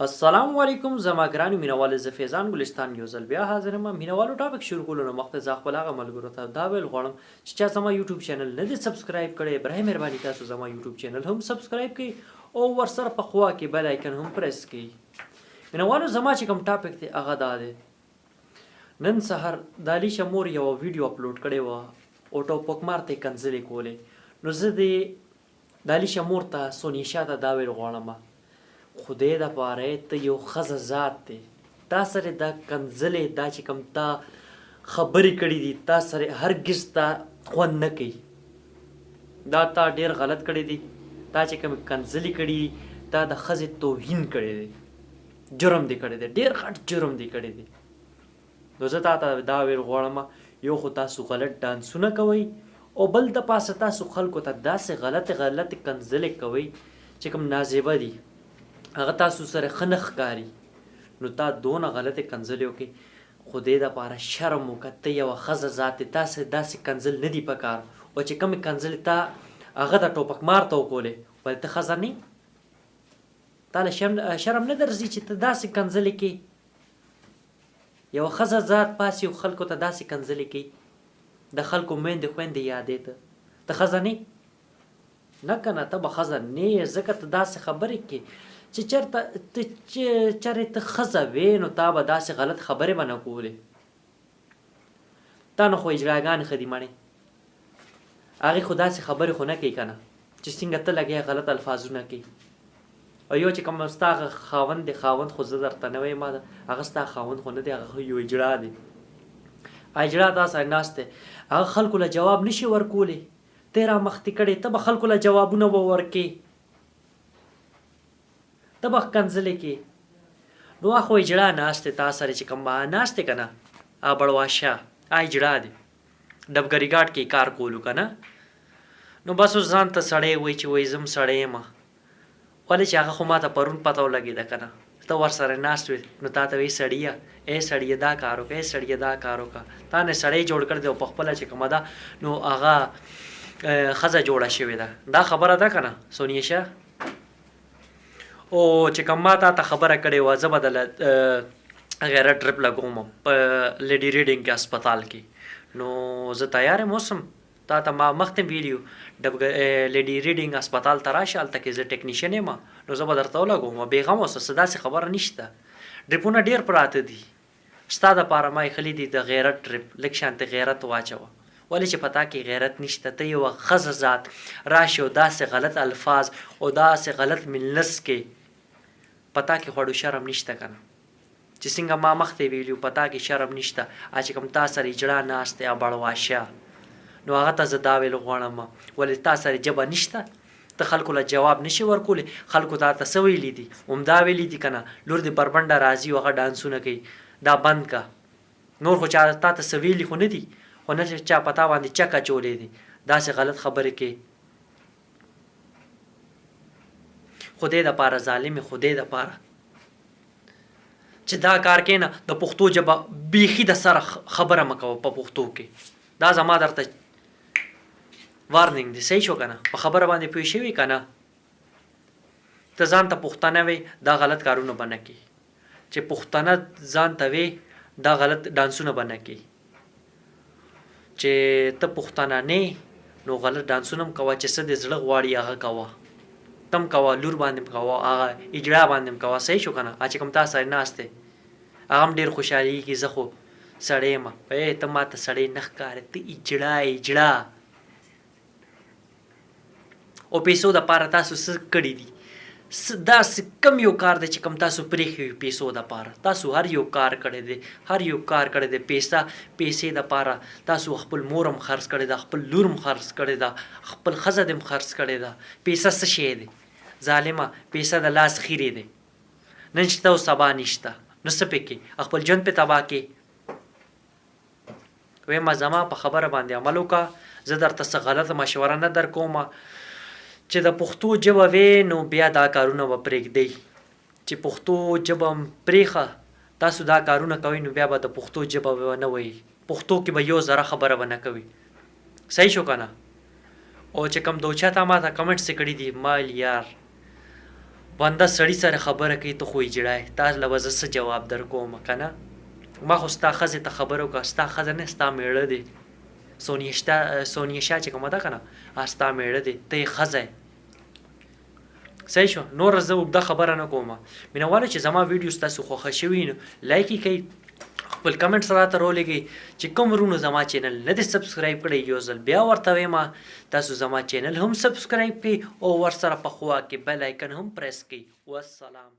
السلام علیکم زما ګرانو مینوالو زه فیضان ګلستان یو ځل بیا حاضر یم مینوالو ټاپک شروع کولو نه مخکې زه خپل هغه ملګرو ته دا ویل غواړم چې چا زما یوټیوب چینل نه دی سبسکرایب کړی برای مهرباني تاسو زما یوټیوب چینل هم سبسکرایب کړئ او ورسره په خوا کې بیل آیکن هم پریس کړئ مینوالو زما چې کوم ټاپک دی هغه دا دی نن سهار د علیشه مور یوه ویډیو اپلوډ کړې وه او ټوپک مار ته یې کنځلې کولې نو زه د علیشه مور ته سونیشا ته دا ویل غواړم خدای د پاره ته یو ښځه ذات دی تا سره دا کنځلې دا چې کوم تا خبرې کړي دي تا سره هرګز تا خوند نه کوي دا تا ډېر غلط کړی دی تا چې کوم کنځلې کړي دي تا د ښځې توهین کړی دی جرم دی کړی دی ډېر غټ جرم دی کړی دی نو زه تا ته دا ویل غواړم یو خو تاسو غلط ډانسونه کوئ او بل د پاسه تاسو خلکو ته داسې غلطې کنځلې کوئ چې کوم نازیبه دي هغه تاسو سره ښه نه ښکاري نو تا دونه غلطې کنځلې وکړې خدای دپاره شرم وکړه ته یوه ښځه ذات دی تاسې داسې کنځل نه دي پکار او چې کومې کنځلې تا هغه ته ټوپک مار ته وکولې ولې ته ښځه نه تا له شرم نه درځي چې ته داسې کنځلې کوې یوه ښځه ذات پاسې خلکو ته داسې کنځلې کوي د خلکو میندې خویندې یادې ته ښځه نه نه که نه ته به ښځه نه یې ځکه ته داسې خبرې کوې چې چېرې ته ښځه وې نو تا به داسې غلط خبرې به نه کولې تا نو خو اجراګانې ښه دي مړې هغې خو داسې خبرې خو نه کوي که نه چې څنګه ته لګیا غلط الفاظونه کوي او یو چې کوم ستا هغه خاوند دی خاوند خو زه درته نه وایم هغه ستا خاوند خو نه دی هغه خو یو اجرا دی اجرا تا سره ناست دی هغه خلکو له جواب نشي ورکولی ته یې رامخکې کړې ته به خلکو له جوابونه به ورکې ته به کنځلې کې نو خو اجړا ناست دی تا سره چې کوم ناست دی که نه بړواشا اجړا دی ډبګري ګاټ کې کار کولو که نه نو بس اوس ځان ته سړی وایي چې وایي زم سړی یم ولې چې هغه خو ما ته پرون پته ولګېده که نه ته ورسره ناست وې نو تا ته وایي سړیه ای سړیه دا کار وکړه ای سړیه دا کار وکړه تا نه سړی جوړ کړ دی او په خپله چې کومه ده نو هغه ښځه جوړه شوې ده دا خبره ده که نه سونیشه او چې کوم ما تا ته خبره کړې وه زه به دله غیرت ډرپ لګوم په لیډي ریډینګ کې هسپتال کې نو زه تیار یم اوس هم تا ته ما مخکې ویلي لیډي ریډینګ هسپتال ته راشه هلته کې زه ټیکنیشن یم نو زه به درته ولګوم بېغمه اوسه څه داسې خبره نشته ډریپونه ډېر پراته دي ستا دپاره ما ایښلي دي د غیرت ډریپ لږ شانتې غیرت واچوه ولې چې په تا کې غیرت نشته ته یوه ښځه ذات راشي او داسې غلط الفاظ او داسې غلط ملنس کې په تا کې خوړو شرم نشته که نه چې څنګه ما مخکې ویلي په تا کې شرم نشته چې کوم تا سره اجړا ناست دی بړواشه نو هغه ته زه دا ویل غواړم ولې تا سره ژبه نشته ته خلکو له جواب نشي ورکولی خلکو تا ته څه ویلي دي همدا ویلي دي که نه لور دې بربنډه راځي او هغه ډانسونه کوي دا بند که نور خو چا تا ته څه ویلي خو نه دي خو نه چا په تا باندې چک اچولی دي داسې غلط خبرې کوي خدای دپاره ظالمې خدای دپاره چې دا کار کوې نه د پښتو ژبه بیخي د سره خبره مه کوه په پښتو کې دا زما درته وارننګ دی صحیح شو که نه په خبره باندې پوه شوي که نه ته ځان ته پښتانه وې دا غلط کارونه به نه کوي چې پښتانه ځان ته وې دا غلط ډانسونه به نه کوي چې ته پښتانه نه نو غلط ډانسونه هم کوه چې څه د زړه غواړي هغه کوه تم کوه لور باندې هم کوه هغه اجړا باندې هم کوه صحیح شو که نه چې کوم تا سره ناست دی هغه هم ډېر خوشحالېږي زه خو سړی یم ته ما ته سړی نه ښکارې ته اجړا او پیسو دپاره تاسو څه کړي دي داسې کم یو کار دی چې کوم تاسو پرېښي وي پیسو دپاره تاسو هر یو کار کړی دی پیسې دپاره تاسو خپل مور هم خرڅ کړې ده خپل لور هم خرڅ کړې ده خپل ښځه دې هم خرڅ کړې ده پیسه څه شی دی ظالمه پیسه د لاس خیرې دی نن شته او سبا نشته نو څه پې کې خپل ژوند پې تباه کې ویمه زما په خبره باندې عمل وکړه زه درته څه غلطه مشوره نه در کومه چې د پښتو ژبه وې نو بیا دا کارونه به پرېږدئ چې پښتو ژبه پرېښه تاسو دا کارونه کوئ نو بیا به د پښتو ژبه به نه وایي پښتو کې به یو ذره خبره به نه کوي صحیح شو که نه او چې کوم دوچا تا ما ته کمنټس کړي دي مال یار بنده سړی سره خبره کوي ته خو یې جړای تا له به زه څه جواب در کوم که نه ما خو ستا ښځې ته خبره وکړه ستا ښځه نه ستا میړه دی سونیشا چې کومه ده که نه ستا میړه دی ته یې ښځه یې صحیح شو نوره زه اوږده خبره نه کوم مینهوالو چې زما ویډیو ستاسو خوښه شوي نو لایک یې کوئ خپل کمنټس راته راولېږئ چې کوم ورونو زما چینل نه دی سبسکرایب کړی یو ځل بیا ورته وایم تاسو زما چینل هم سبسکرایب کړئ او ورسره په خوا کې بیل آیکن هم پریس کړئ والسلام